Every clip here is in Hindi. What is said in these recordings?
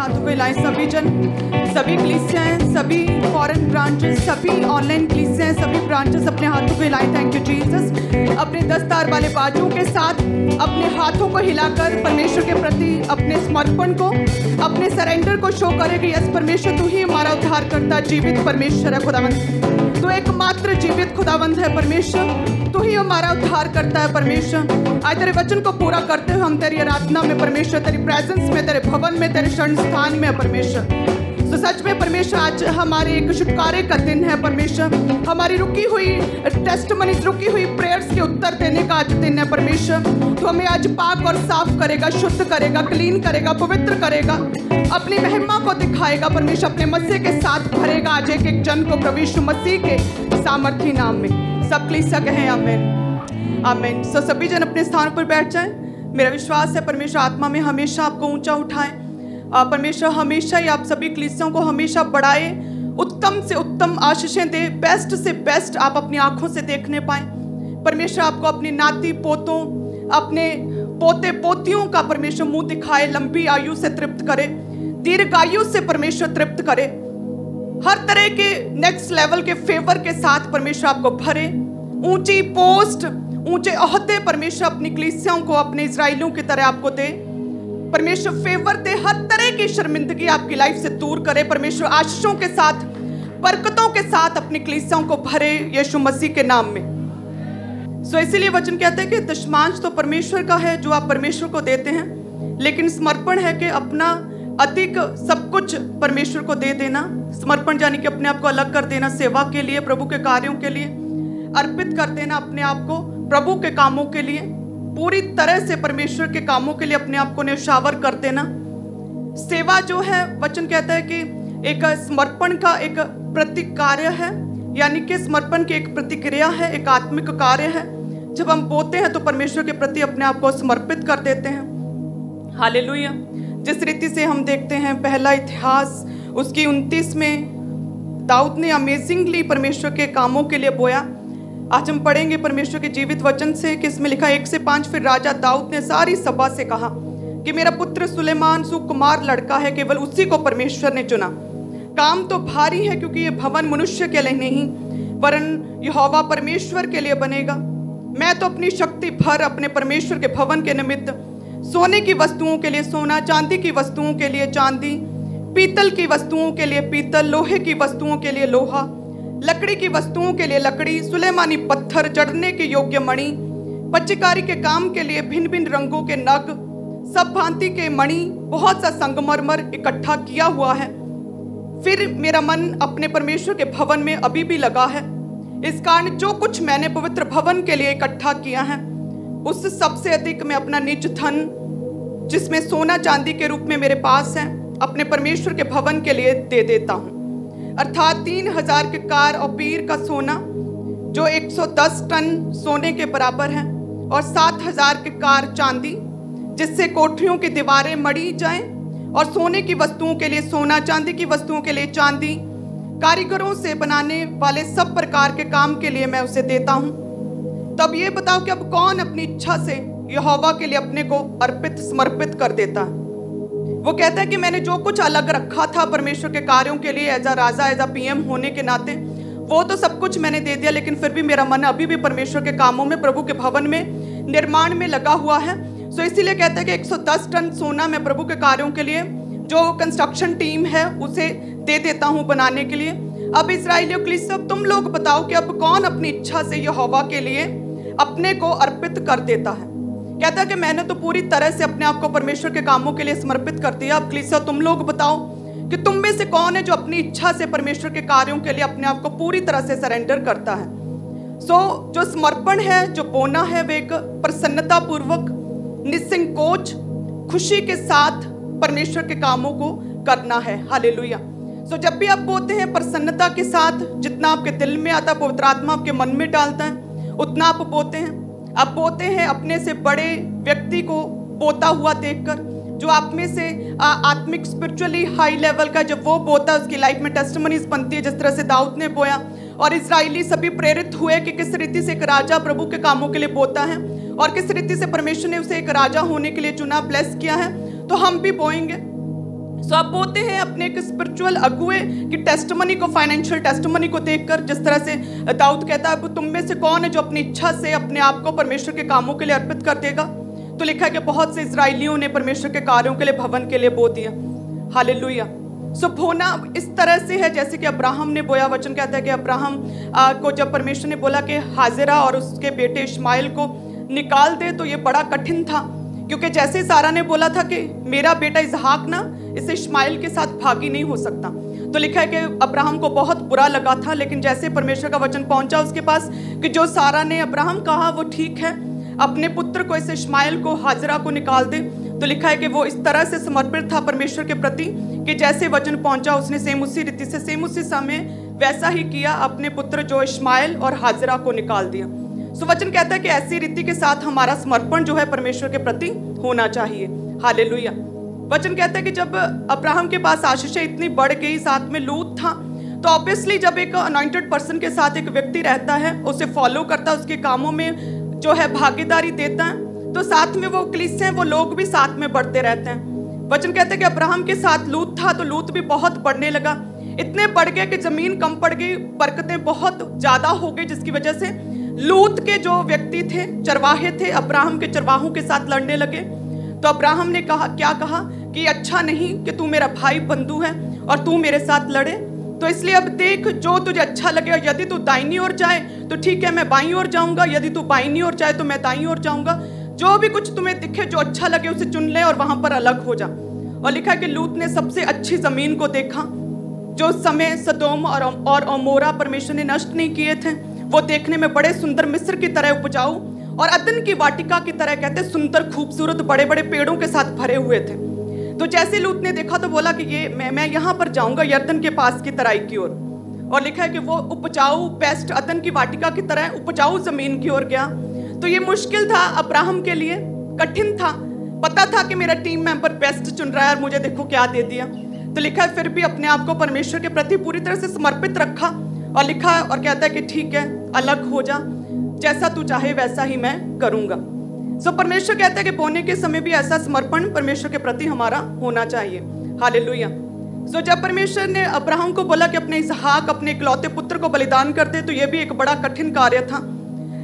हाथों को हिलाएं सभी जन, सभी कलीसियाएं, सभी फॉरेन ब्रांचेस, सभी ऑनलाइन कलीसियाएं, सभी ब्रांचेस अपने हाथों को हिलाएं। Thank you Jesus. अपने 10 तार वाले बाजुओं के साथ अपने हाथों को हिलाकर परमेश्वर के प्रति अपने समर्पण को, अपने सरेंडर को शो करें कि यस परमेश्वर तू ही हमारा उद्धार करता जीवित परमेश्वर है खुदावंद, तू एकमात्र जीवित खुदावंद है परमेश्वर, तू ही हमारा उद्धार करता है परमेश्वर। आज तेरे वचन को पूरा करते हुए हम तेरी आराधना में परमेश्वर, तेरी प्रेजेंस में, तेरे भवन में, तेरे शरण स्थान में परमेश्वर। तो सच में परमेश्वर आज हमारे एक छुटकारे का दिन है परमेश्वर, हमारी रुकी हुई टेस्टमनीज, रुकी हुई प्रेयर्स के उत्तर देने का आज दिन है परमेश्वर। तो हमें आज पाक और साफ करेगा, शुद्ध करेगा, क्लीन करेगा, पवित्र करेगा, अपनी महिमा को दिखाएगा परमेश्वर, अपने मसीह के साथ भरेगा आज एक एक जन को प्रभु यीशु मसीह के सामर्थी नाम में। सब कलीसिया कहें आमीन आमीन। सो सभी जन अपने स्थान पर बैठ जाएं। मेरा विश्वास है परमेश्वर आत्मा में हमेशा आपको ऊंचा उठाए, परमेश्वर हमेशा ही आप सभी कलीसियों को हमेशा बढ़ाए, उत्तम से उत्तम आशीषें दे, बेस्ट से बेस्ट आप अपनी आंखों से देखने पाए परमेश्वर। आपको अपनी नाती पोतों, अपने पोते पोतियों का परमेश्वर मुंह दिखाए, लंबी आयु से तृप्त करे, दीर्घायु से परमेश्वर तृप्त करे, हर तरह के नेक्स्ट लेवल के फेवर के साथ परमेश्वर आपको भरे, ऊंची पोस्ट, ऊंचे ओहदे परमेश्वर अपनी कलीसियाओं को अपने इजराइलियों की तरह आपको दे परमेश्वर, फेवर दे, हर तरह की शर्मिंदगी आपकी लाइफ से दूर करे परमेश्वर, आशीषों के साथ, बरकतों के साथ अपनी कलीसियाओं को भरे यीशु मसीह के नाम में। सो इसीलिए वचन कहते हैं कि दशमांश तो परमेश्वर का है जो आप परमेश्वर को देते हैं, लेकिन समर्पण है कि अपना अधिक सब कुछ परमेश्वर को दे देना। समर्पण यानी कि अपने आप को अलग कर देना, सेवा के लिए, प्रभु के कार्यों के लिए अर्पित कर देना, अपने आप को प्रभु के कामों के लिए, पूरी तरह से परमेश्वर के कामों के लिए अपने आप को न्यौछावर कर देना। सेवा जो है वचन कहता है कि एक समर्पण का एक प्रतीक कार्य है, यानी कि समर्पण की एक प्रतिक्रिया है, एक आत्मिक कार्य है। जब हम बोते हैं तो परमेश्वर के प्रति अपने आप को समर्पित कर देते हैं। हालेलुया। जिस रीति से हम देखते हैं पहला इतिहास उसकी 29 में दाऊद ने अमेजिंगली परमेश्वर के कामों के लिए बोया। आज हम पढ़ेंगे परमेश्वर के जीवित वचन से कि इसमें लिखा 1 से 5, फिर राजा दाऊद ने सारी सभा से कहा कि मेरा पुत्र सुलेमान सुकुमार लड़का है, केवल उसी को परमेश्वर ने चुना। काम तो भारी है क्योंकि ये भवन मनुष्य के लिए नहीं वरन यहोवा परमेश्वर के लिए बनेगा। मैं तो अपनी शक्ति भर अपने परमेश्वर के भवन के निमित्त सोने की वस्तुओं के लिए सोना, चांदी की वस्तुओं के लिए चांदी, पीतल की वस्तुओं के लिए पीतल, लोहे की वस्तुओं के लिए लोहा, लकड़ी की वस्तुओं के लिए लकड़ी, सुलेमानी पत्थर, जड़ने के योग्य मणि, पच्चीकारी के काम के लिए भिन्न भिन्न रंगों के नग, सब भांति के मणि, बहुत सा संगमरमर इकट्ठा किया हुआ है। फिर मेरा मन अपने परमेश्वर के भवन में अभी भी लगा है। इस कारण जो कुछ मैंने पवित्र भवन के लिए इकट्ठा किया है उससे सबसे अधिक मैं अपना निज धन, जिसमें सोना चांदी के रूप में मेरे पास है, अपने परमेश्वर के भवन के लिए दे देता हूँ। अर्थात 3000 के कार और पीर का सोना जो 110 टन सोने के बराबर है, और 7000 के कार चांदी जिससे कोठरियों की दीवारें मढ़ी जाएं, और सोने की वस्तुओं के लिए सोना, चांदी की वस्तुओं के लिए चांदी, कारीगरों से बनाने वाले सब प्रकार के काम के लिए मैं उसे देता हूँ। तब ये बताओ कि अब कौन अपनी इच्छा से यहोवा के लिए अपने को अर्पित समर्पित कर देता है। वो कहता है कि मैंने जो कुछ अलग रखा था परमेश्वर के कार्यों के लिए एज अ राजा, एज अ पीएम होने के नाते, वो तो सब कुछ मैंने दे दिया, लेकिन फिर भी मेरा मन अभी भी परमेश्वर के कामों में, प्रभु के भवन में, निर्माण में लगा हुआ है। सो इसीलिए कहता है कि 110 टन सोना मैं प्रभु के कार्यों के लिए, जो कंस्ट्रक्शन टीम है उसे दे देता हूँ बनाने के लिए। अब इस्राएलियों के लिए सब तुम लोग बताओ कि अब कौन अपनी इच्छा से यहोवा के लिए अपने को अर्पित कर देता है। कहता है कि मैंने तो पूरी तरह से अपने आप को परमेश्वर के कामों के लिए समर्पित कर दिया। अब कलीसिया तुम लोग बताओ कि तुम में से कौन है जो अपनी इच्छा से परमेश्वर के कार्यों के लिए अपने आप को पूरी तरह से सरेंडर करता है। जो समर्पण है, जो बोना है, वे एक प्रसन्नता पूर्वक, निसंकोच, खुशी के साथ परमेश्वर के कामों को करना है। हालेलुया। जब भी आप बोते हैं प्रसन्नता के साथ, जितना आपके दिल में आता है पवित्र आत्मा आपके मन में डालता है उतना आप बोते हैं। आप बोते हैं अपने से बड़े व्यक्ति को बोता हुआ देखकर, जो आप में से आत्मिक स्पिरिचुअली हाई लेवल का, जब वो बोता उसकी लाइफ में टेस्टिमनीज बनती है, जिस तरह से दाऊद ने बोया और इजराइली सभी प्रेरित हुए कि किस रीति से एक राजा प्रभु के कामों के लिए बोता है और किस रीति से परमेश्वर ने उसे एक राजा होने के लिए चुना, ब्लेस किया है। तो हम भी बोएंगे, सो आप बोलते हैं अपने एक स्पिरिचुअल अगुए की टेस्टमनी को, फाइनेंशियल टेस्टमनी को देखकर, जिस तरह से दाऊद कहता है तुम में से कौन है जो अपनी इच्छा से अपने आप को परमेश्वर के कामों के लिए अर्पित कर देगा। तो लिखा है कि बहुत से इजराइलियों ने परमेश्वर के कार्यों के लिए, भवन के लिए बो दिया। हालेलुया। सो बोना इस तरह से है जैसे कि अब्राहम ने बोया। वचन कहता है कि अब्राहम को जब परमेश्वर ने बोला कि हाजिरा और उसके बेटे इश्माइल को निकाल दे, तो ये बड़ा कठिन था, क्योंकि जैसे सारा ने बोला था कि मेरा बेटा इसहाक ना इस इश्माइल के साथ भागी नहीं हो सकता। तो लिखा है कि अब्राहम को बहुत बुरा लगा था, लेकिन जैसे परमेश्वर का वचन पहुंचा उसके पास कि जो सारा ने अब्राहम कहा वो ठीक है, अपने पुत्र को, इस इश्माइल को, हाजिरा को निकाल दे। तो लिखा है कि वो इस तरह से समर्पित था परमेश्वर के प्रति कि जैसे वचन पहुंचा उसने सेम उसी रीति से, सेम उसी समय वैसा ही किया, अपने पुत्र जो इश्माइल और हाजिरा को निकाल दिया। सो वचन कहता है कि ऐसी रीति के साथ हमारा समर्पण जो है परमेश्वर के प्रति होना चाहिए। हालेलुया। वचन कहता है कि जब अब्राहम के पास आशीषें इतनी बढ़ गई, साथ में लूत था, तो ऑब्वियसली जब एक अनॉइंटेड पर्सन के साथ एक व्यक्ति रहता है, उसे फॉलो करता है, उसके कामों में जो है भागीदारी देता है, तो साथ में वो कलीसिया हैं, वो लोग भी साथ में बढ़ते रहते हैं। वचन कहते हैं कि अब्राहम के साथ लूत था, तो लूत भी बहुत बढ़ने लगा, इतने बढ़ गया कि जमीन कम पड़ गई, बरकतें बहुत ज्यादा हो गई, जिसकी वजह से लूत के जो व्यक्ति थे, चरवाहे थे, अब्राहम के चरवाहों के साथ लड़ने लगे। तो अब्राहम ने कहा, क्या कहा कि अच्छा नहीं कि तू मेरा भाई बंधु है और तू मेरे साथ लड़े, तो इसलिए अब देख जो तुझे अच्छा लगे, यदि तू दाहिनी ओर जाए तो ठीक है मैं बाईं ओर जाऊंगा, यदि तू बाईं ओर जाए तो मैं दाईं ओर जाऊंगा, जो भी कुछ तुम्हें दिखे जो अच्छा लगे उसे चुन ले और वहां पर अलग हो जा। और लिखा है कि लूत ने सबसे अच्छी जमीन को देखा, जो उस समय सदोम और अमोरा परमेश्वर ने नष्ट नहीं किए थे, वो देखने में बड़े सुंदर, मिस्र की तरह उपजाऊ और अदन की वाटिका की तरह, कहते सुंदर, खूबसूरत, बड़े बड़े पेड़ों के साथ भरे हुए थे। तो जैसे लूत ने देखा तो बोला कि ये मैं यहाँ पर जाऊंगा, यरदन के पास की तराई की ओर। और लिखा है कि वो उपजाऊ, बेस्ट, अदन की वाटिका की तरह उपजाऊ जमीन की ओर गया। तो ये मुश्किल था अब्राहम के लिए, कठिन था, पता था कि मेरा टीम मेंबर बेस्ट चुन रहा है और मुझे देखो क्या दे दिया। तो लिखा है फिर भी अपने आप को परमेश्वर के प्रति पूरी तरह से समर्पित रखा और लिखा है और कहता है कि ठीक है अलग हो जा, जैसा तू चाहे वैसा ही मैं करूंगा। सो परमेश्वर कहता है कि बोने के समय भी ऐसा समर्पण परमेश्वर के प्रति हमारा होना चाहिए। हालेलुया। सो जब परमेश्वर ने अब्राहम को बोला कि अपने इसहाक, अपने इकलौते पुत्र को बलिदान कर दे, तो यह भी एक बड़ा कठिन कार्य था,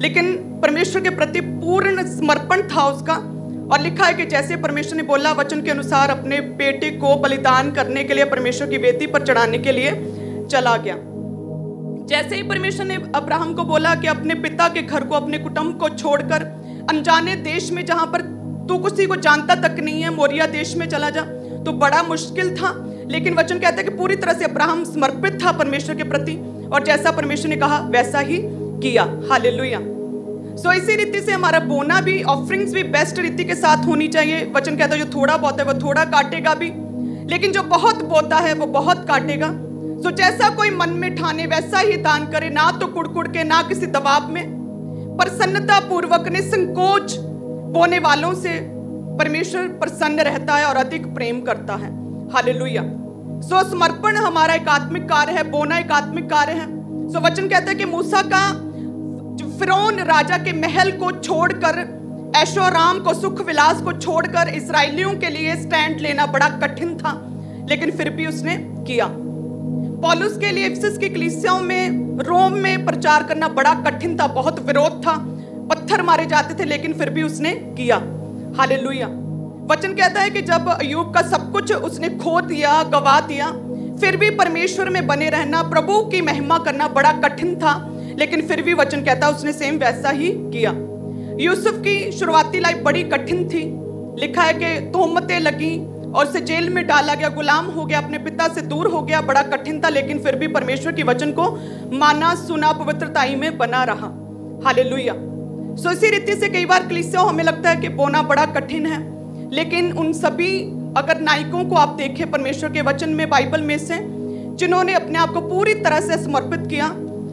लेकिन परमेश्वर के प्रति पूर्ण समर्पण था उसका। और लिखा है कि जैसे परमेश्वर ने बोला वचन के अनुसार अपने बेटे को बलिदान करने के लिए परमेश्वर की वेदी पर चढ़ाने के लिए चला गया। जैसे ही परमेश्वर ने अब्राहम को बोला कि अपने पिता के घर को, अपने कुटुंब को छोड़कर अनजाने देश में, जहां पर तू किसी को जानता तक नहीं है, मोरिया देश में चला जा, तो बड़ा मुश्किल था, लेकिन वचन कहता है कि पूरी तरह से अब्राहम समर्पित था परमेश्वर के प्रति और जैसा परमेश्वर ने कहा वैसा ही किया। हालेलुया। सो इसी रीति से हमारा बोना भी, ऑफरिंग्स भी बेस्ट रीति के साथ होनी चाहिए। वचन कहता है जो थोड़ा बहुत है वो थोड़ा काटेगा भी, लेकिन जो बहुत बोता है वो बहुत काटेगा। सो जैसा कोई मन में ठाने वैसा ही दान करे, ना तो कुड़कुड़ के, ना किसी दबाव में, प्रसन्नता पूर्वक, निसंकोच बोने वालों से परमेश्वर प्रसन्न रहता है और अधिक प्रेम करता है। हालेलुया। सो समर्पण हमारा एक आत्मिक कार्य है, बोना एक आत्मिक कार्य है। सो वचन कहता है कि मूसा का फिरौन राजा के महल को छोड़कर, ऐशोराम को, सुख विलास को छोड़कर इस्राएलियों के लिए स्टैंड लेना बड़ा कठिन था, लेकिन फिर भी उसने किया। पौलुस के लिए इफिसस की कलीसियाओं में, रोम में प्रचार करना बड़ा कठिन था, बहुत विरोध था, पत्थर मारे जाते थे, लेकिन फिर भी उसने किया। हालेलुया। वचन कहता है कि जब अय्यूब का सब कुछ उसने खो दिया, गवा दिया, फिर भी परमेश्वर में बने रहना, प्रभु की महिमा करना बड़ा कठिन था, लेकिन फिर भी वचन कहता है उसने सेम वैसा ही किया। यूसुफ की शुरुआती लाइफ बड़ी कठिन थी। लिखा है कि तोहमतें लगी और उसे जेल में डाला गया, गुलाम हो गया, अपने पिता से दूर हो गया, बड़ा कठिन था, लेकिन फिर भी परमेश्वर की वचन को माना, सुना, पवित्रताई में बना रहा। हालेलुया। सो इसी रीति से कई बार कलीसिया हमें लगता है कि बोना बड़ा कठिन है, लेकिन उन सभी अगर नायकों को आप देखें परमेश्वर के वचन में, बाइबल में से, जिन्होंने अपने आप को पूरी तरह से समर्पित किया,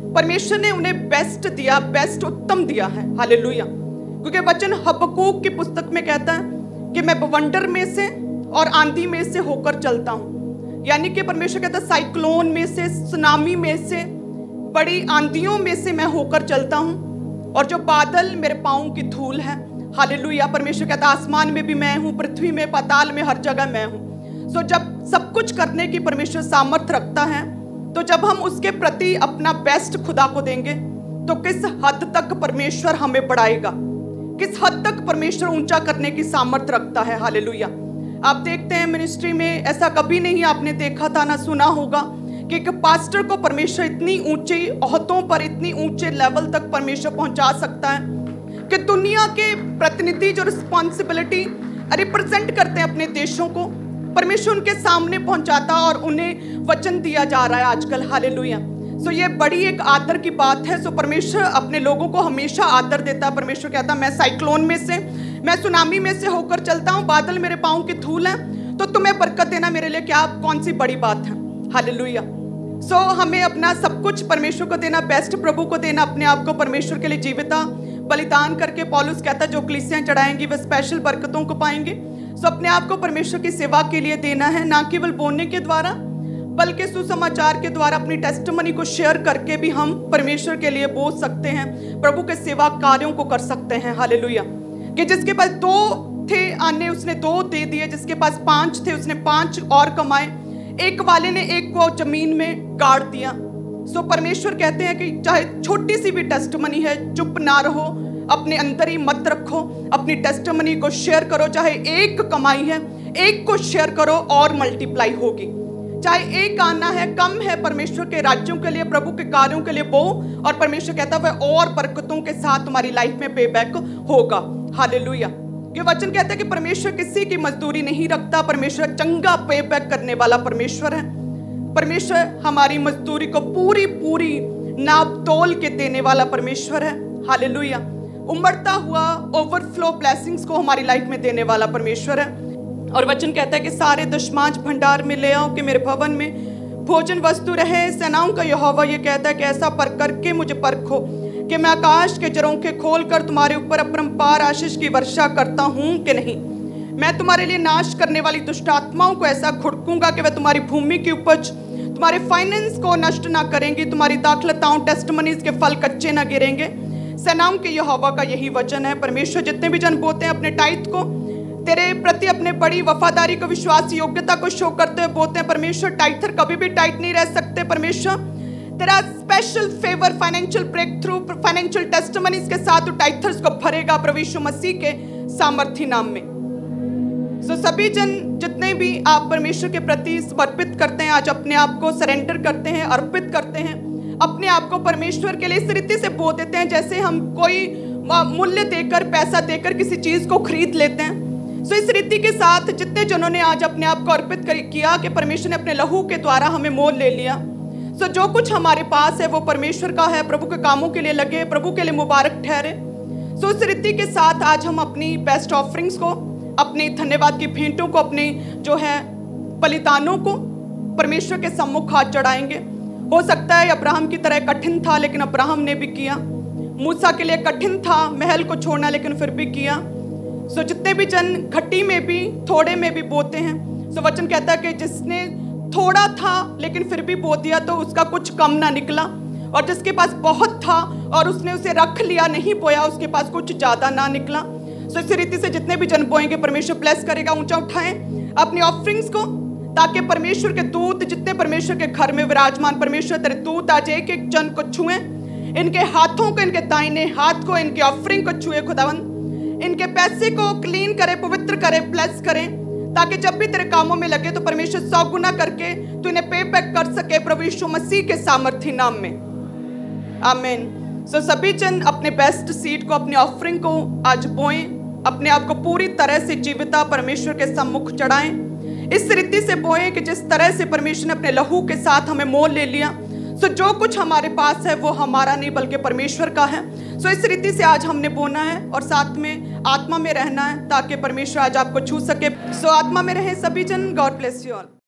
परमेश्वर ने उन्हें बेस्ट दिया, बेस्ट, उत्तम दिया है। हालेलुया। क्योंकि वचन हबक्कूक की पुस्तक में कहता है कि मैं बवंडर में से और आंधी में से होकर चलता हूं, यानी कि परमेश्वर कहता है साइक्लोन में से, सुनामी में से, बड़ी आंधियों में से मैं होकर चलता हूं, और जो बादल मेरे पांव की धूल है। हालेलुया। परमेश्वर कहता है आसमान में भी मैं हूं, पृथ्वी में, पाताल में, हर जगह मैं हूं। सो जब सब कुछ करने की परमेश्वर सामर्थ्य रखता है, तो जब हम उसके प्रति अपना बेस्ट खुदा को देंगे तो किस हद तक परमेश्वर हमें बढ़ाएगा, किस हद तक परमेश्वर ऊंचा करने की सामर्थ्य रखता है। हालेलुया। आप देखते हैं मिनिस्ट्री में ऐसा कभी नहीं आपने देखा था ना सुना होगा कि एक पास्टर को परमेश्वर इतनी ऊंची ओहदों पर, इतनी ऊंचे लेवल तक परमेश्वर पहुंचा सकता है कि दुनिया के प्रतिनिधि जो रिस्पॉन्सिबिलिटी रिप्रेजेंट करते हैं अपने देशों को, परमेश्वर उनके सामने पहुंचाता और उन्हें वचन दिया जा रहा है आजकल। हालेलुया। सो ये बड़ी एक आदर की बात है। सो परमेश्वर अपने लोगों को हमेशा आदर देता है। परमेश्वर कहता है मैं साइक्लोन में से, मैं सुनामी में से होकर चलता हूँ, बादल मेरे पाँव की धूल है, तो तुम्हें बरकत देना मेरे लिए क्या कौन सी बड़ी बात है। हालेलुया। सो हमें अपना सब कुछ परमेश्वर को देना, बेस्ट प्रभु को देना, अपने आप को परमेश्वर के लिए जीविता बलिदान करके। पौलुस कहता है जो कलीसियां चढ़ाएंगी वे स्पेशल बरकतों को पाएंगे। सो अपने आप को परमेश्वर की सेवा के लिए देना है, ना केवल बोलने के द्वारा बल्कि सुसमाचार के द्वारा अपनी टेस्टिमनी को शेयर करके भी हम परमेश्वर के लिए बोल सकते हैं, प्रभु के सेवा कार्यों को कर सकते हैं। हालेलुया। कि जिसके पास 2 थे अन्य उसने 2 दे दिए, जिसके पास 5 थे उसने 5 और कमाए, एक वाले ने एक को जमीन में गाड़ दिया। सो परमेश्वर कहते हैं कि चाहे छोटी सी भी टेस्टिमनी है, चुप ना रहो, अपने अंदर ही मत रखो, अपनी टेस्टिमनी को शेयर करो। चाहे एक कमाई है, एक को शेयर करो और मल्टीप्लाई होगी। चाहे एक आना है, कम है, परमेश्वर के राज्यों के लिए, प्रभु के कार्यों के लिए बो, और परमेश्वर कहता है वह और बरकतों के साथ तुम्हारी लाइफ में पेबैक होगा। हालेलुया। ये वचन कहता है कि परमेश्वर किसी की मजदूरी नहीं रखता, परमेश्वर चंगा पेबैक करने वाला परमेश्वर है। परमेश्वर हमारी मजदूरी को पूरी पूरी नाप तोल के देने वाला परमेश्वर है। हालेलुया। उमड़ता हुआ ओवरफ्लो ब्लेसिंग्स को हमारी लाइफ में देने वाला परमेश्वर है। और वचन कहता है कि सारे दशमांश भंडार में ले आओ कि मेरे भवन में भोजन वस्तु रहे। सेनाओं का यहोवा ये कहता है कि ऐसा पर करके मुझे परखो कि मैं आकाश के झरोखे खोलकर तुम्हारे ऊपर अपरंपार आशीष की वर्षा करता हूं कि नहीं। मैं तुम्हारे लिए नाश करने वाली दुष्ट आत्माओं को ऐसा घुड़कूंगा कि वह तुम्हारी भूमि की उपज, तुम्हारे फाइनेंस को नष्ट ना करेंगी, तुम्हारी दाखलताओं टेस्टिमनीज के फल कच्चे ना गिरेंगे। सेनाओं के यहोवा का यही वचन है। परमेश्वर जितने भी जन बोते हैं अपने टाइट को तेरे प्रति, अपने बड़ी वफादारी को, विश्वास योग्यता को शो करते हुए बोलते हैं परमेश्वर टाइथर कभी भी टाइट नहीं रह सकते। परमेश्वर तेरा special favour, financial breakthrough, financial testimonies के साथ टाइथर्स को भरेगा प्रभु यीशु मसीह के सामर्थी नाम में। सो सभी जन जितने भी आप परमेश्वर के प्रति समर्पित करते हैं, आज अपने आप को सरेंडर करते हैं, अर्पित करते हैं, अपने आप को परमेश्वर के लिए इस रीति से बो देते हैं जैसे हम कोई मूल्य देकर, पैसा देकर किसी चीज को खरीद लेते हैं। सो इस रीति के साथ जितने जनों ने आज अपने आप को अर्पित किया कि परमेश्वर ने अपने लहू के द्वारा हमें मोल ले लिया। सो जो कुछ हमारे पास है वो परमेश्वर का है, प्रभु के कामों के लिए लगे, प्रभु के लिए मुबारक ठहरे। सो इस रीति के साथ आज हम अपनी बेस्ट ऑफरिंग्स को, अपनी धन्यवाद की भेंटों को, अपने जो है बलिदानों को परमेश्वर के सम्मुख हाथ चढ़ाएंगे। हो सकता है अब्राहम की तरह कठिन था लेकिन अब्राहम ने भी किया। मूसा के लिए कठिन था महल को छोड़ना लेकिन फिर भी किया। सो जितने भी जन घटी में भी, थोड़े में भी बोते हैं, सो वचन कहता है कि जिसने थोड़ा था लेकिन फिर भी बो दिया तो उसका कुछ कम ना निकला, और जिसके पास बहुत था और उसने उसे रख लिया, नहीं बोया, उसके पास कुछ ज्यादा ना निकला। सो इसी रीति से जितने भी जन बोएंगे परमेश्वर ब्लेस करेगा। ऊंचा उठाएं अपनी ऑफरिंग्स को ताकि परमेश्वर के दूत जितने परमेश्वर के घर में विराजमान, परमेश्वर तेरे दूत आज एक एक जन को छुएं, इनके हाथों को, इनके दाहिने हाथ को, इनके ऑफरिंग को छुए खुदावन, इनके पैसे को क्लीन करे, पवित्र करे, ब्लेस करें, ताकि जब भी तेरे कामों में लगे तो परमेश्वर 100 गुना करके तू इन्हें पे बैक कर सके प्रभु यीशु मसीह के सामर्थी नाम में। आमीन। सो सभी जन अपने बेस्ट सीड को, अपनी ऑफरिंग को आज बोएं, अपने आप को पूरी तरह से जीविता परमेश्वर के सम्मुख चढ़ाएं। इस रीति से बोएं कि जिस तरह से परमेश्वर ने अपने लहू के साथ हमें मोल ले लिया। सो जो कुछ हमारे पास है वो हमारा नहीं बल्कि परमेश्वर का है। सो इस रीति से आज हमने बोना है और साथ में आत्मा में रहना है ताकि परमेश्वर आज आपको छू सके। सो आत्मा में रहे सभी जन। God bless you all.